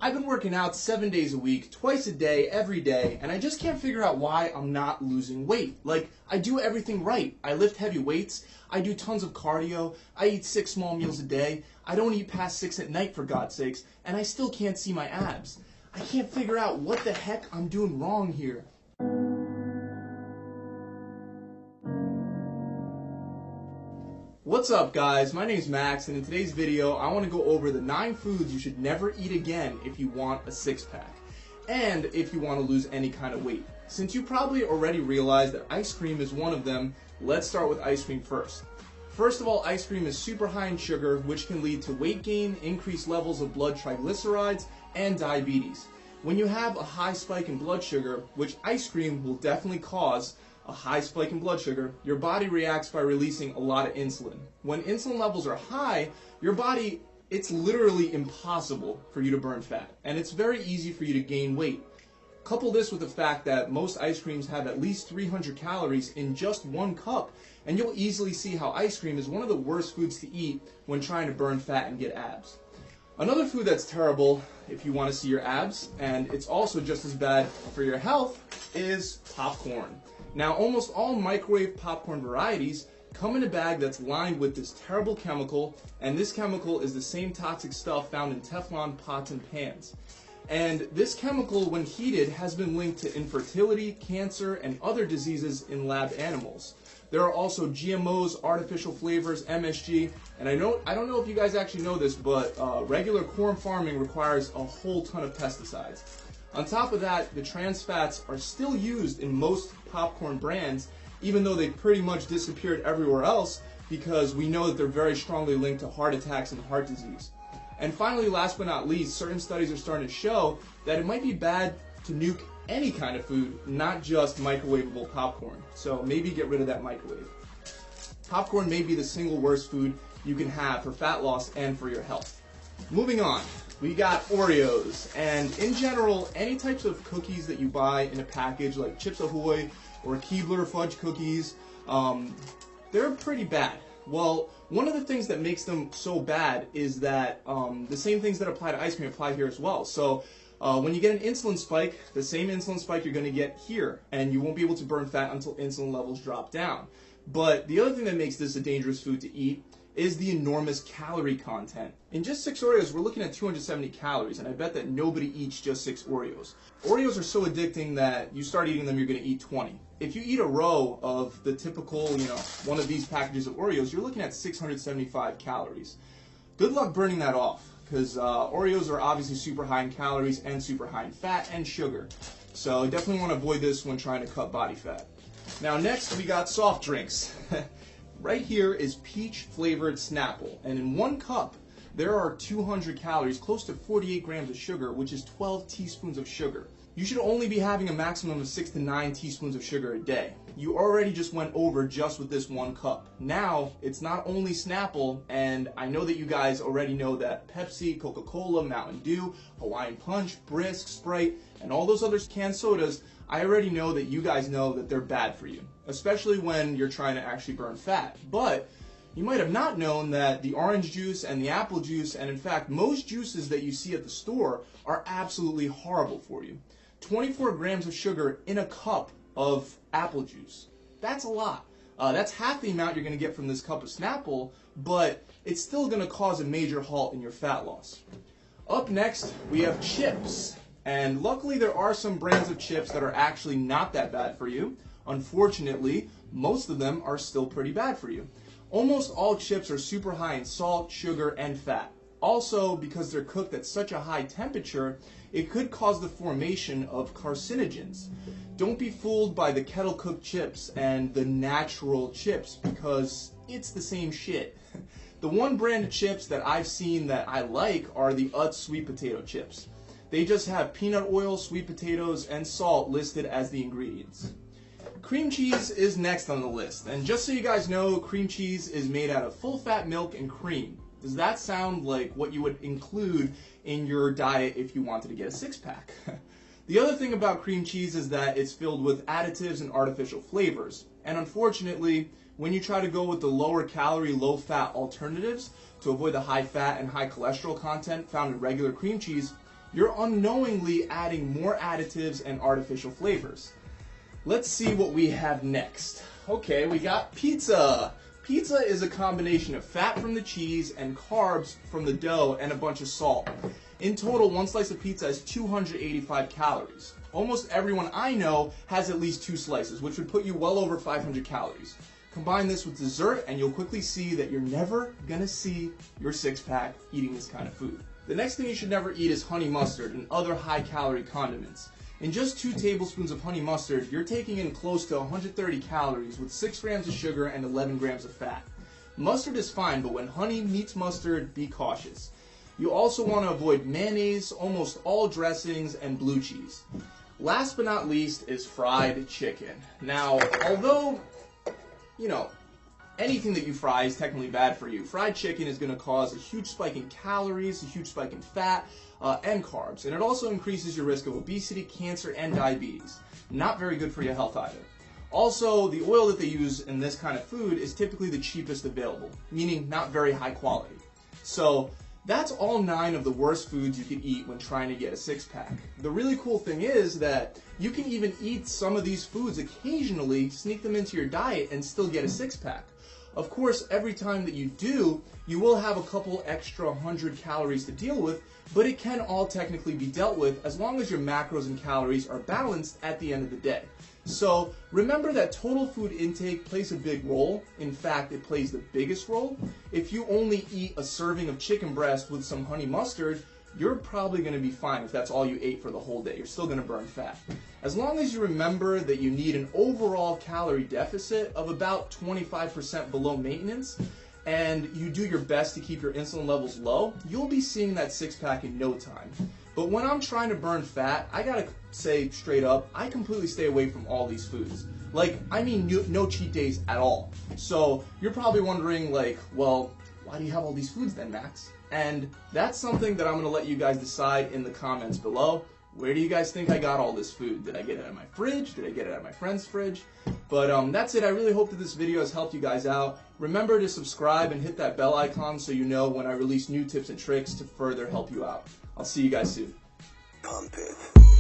I've been working out 7 days a week, twice a day, every day, and I just can't figure out why I'm not losing weight. Like, I do everything right. I lift heavy weights, I do tons of cardio, I eat 6 small meals a day, I don't eat past 6 at night for God's sakes, and I still can't see my abs. I can't figure out what the heck I'm doing wrong here. What's up guys, my name's Max, and in today's video I want to go over the 9 foods you should never eat again if you want a six-pack, and if you want to lose any kind of weight. Since you probably already realized that ice cream is one of them, let's start with ice cream first. First of all, ice cream is super high in sugar, which can lead to weight gain, increased levels of blood triglycerides, and diabetes. When you have a high spike in blood sugar, which ice cream will definitely cause, a high spike in blood sugar, your body reacts by releasing a lot of insulin. When insulin levels are high, your body, it's literally impossible for you to burn fat, and it's very easy for you to gain weight. Couple this with the fact that most ice creams have at least 300 calories in just one cup, and you'll easily see how ice cream is one of the worst foods to eat when trying to burn fat and get abs. Another food that's terrible if you want to see your abs, and it's also just as bad for your health, is popcorn. Now, almost all microwave popcorn varieties come in a bag that's lined with this terrible chemical, and this chemical is the same toxic stuff found in Teflon pots and pans. And this chemical, when heated, has been linked to infertility, cancer, and other diseases in lab animals. There are also GMOs, artificial flavors, MSG, and I don't know if you guys actually know this, but regular corn farming requires a whole ton of pesticides. On top of that, the trans fats are still used in most popcorn brands, even though they pretty much disappeared everywhere else, because we know that they're very strongly linked to heart attacks and heart disease. And finally, last but not least, certain studies are starting to show that it might be bad to nuke any kind of food, not just microwavable popcorn. So maybe get rid of that microwave. Popcorn may be the single worst food you can have for fat loss and for your health. Moving on. We got Oreos, and in general, any types of cookies that you buy in a package, like Chips Ahoy or Keebler fudge cookies, they're pretty bad. Well, one of the things that makes them so bad is that the same things that apply to ice cream apply here as well. So when you get an insulin spike, the same insulin spike you're going to get here, and you won't be able to burn fat until insulin levels drop down. But the other thing that makes this a dangerous food to eat is the enormous calorie content. In just 6 Oreos, we're looking at 270 calories, and I bet that nobody eats just 6 Oreos. Oreos are so addicting that you start eating them, you're going to eat 20. If you eat a row of the typical, one of these packages of Oreos, you're looking at 675 calories. Good luck burning that off, because Oreos are obviously super high in calories and super high in fat and sugar. So you definitely want to avoid this when trying to cut body fat. Now next, we got soft drinks. Right here is peach-flavored Snapple, and in 1 cup, there are 200 calories, close to 48 grams of sugar, which is 12 teaspoons of sugar. You should only be having a maximum of 6 to 9 teaspoons of sugar a day. You already just went over just with this 1 cup. Now, it's not only Snapple, and I know that you guys already know that Pepsi, Coca-Cola, Mountain Dew, Hawaiian Punch, Brisk, Sprite, and all those other canned sodas, I already know that you guys know that they're bad for you, especially when you're trying to actually burn fat. But you might have not known that the orange juice and the apple juice, and in fact most juices that you see at the store, are absolutely horrible for you. 24 grams of sugar in a cup of apple juice. That's a lot. That's half the amount you're going to get from this cup of Snapple, but it's still going to cause a major halt in your fat loss. Up next, we have chips. And luckily there are some brands of chips that are actually not that bad for you. Unfortunately, most of them are still pretty bad for you. Almost all chips are super high in salt, sugar, and fat. Also, because they're cooked at such a high temperature, it could cause the formation of carcinogens. Don't be fooled by the kettle-cooked chips and the natural chips, because it's the same shit. The one brand of chips that I've seen that I like are the Utz sweet potato chips. They just have peanut oil, sweet potatoes, and salt listed as the ingredients. Cream cheese is next on the list, and just so you guys know, cream cheese is made out of full-fat milk and cream. Does that sound like what you would include in your diet if you wanted to get a six-pack? The other thing about cream cheese is that it's filled with additives and artificial flavors, and unfortunately, when you try to go with the lower calorie, low fat alternatives to avoid the high fat and high cholesterol content found in regular cream cheese, you're unknowingly adding more additives and artificial flavors. Let's see what we have next. Okay, we got pizza. Pizza is a combination of fat from the cheese and carbs from the dough and a bunch of salt. In total, one slice of pizza has 285 calories. Almost everyone I know has at least 2 slices, which would put you well over 500 calories. Combine this with dessert and you'll quickly see that you're never gonna see your six-pack eating this kind of food. The next thing you should never eat is honey mustard and other high-calorie condiments. In just 2 tablespoons of honey mustard, you're taking in close to 130 calories with 6 grams of sugar and 11 grams of fat. Mustard is fine, but when honey meets mustard, be cautious. You also want to avoid mayonnaise, almost all dressings, and blue cheese. Last but not least is fried chicken. Now, although, anything that you fry is technically bad for you, fried chicken is going to cause a huge spike in calories, a huge spike in fat, and carbs. And it also increases your risk of obesity, cancer, and diabetes. Not very good for your health either. Also, the oil that they use in this kind of food is typically the cheapest available, meaning not very high quality. So, that's all 9 of the worst foods you can eat when trying to get a six-pack. The really cool thing is that you can even eat some of these foods occasionally, sneak them into your diet, and still get a six-pack. Of course, every time that you do, you will have a couple extra 100 calories to deal with, but it can all technically be dealt with as long as your macros and calories are balanced at the end of the day. So remember that total food intake plays a big role. In fact, it plays the biggest role. If you only eat a serving of chicken breast with some honey mustard, you're probably going to be fine if that's all you ate for the whole day. You're still going to burn fat. As long as you remember that you need an overall calorie deficit of about 25% below maintenance, and you do your best to keep your insulin levels low, you'll be seeing that six-pack in no time. But when I'm trying to burn fat, I gotta say straight up, I completely stay away from all these foods. No cheat days at all. So you're probably wondering, well, why do you have all these foods then, Max? And that's something that I'm gonna let you guys decide in the comments below. Where do you guys think I got all this food? Did I get it out of my fridge? Did I get it out of my friend's fridge? But that's it. I really hope that this video has helped you guys out. Remember to subscribe and hit that bell icon so you know when I release new tips and tricks to further help you out. I'll see you guys soon. Pump it.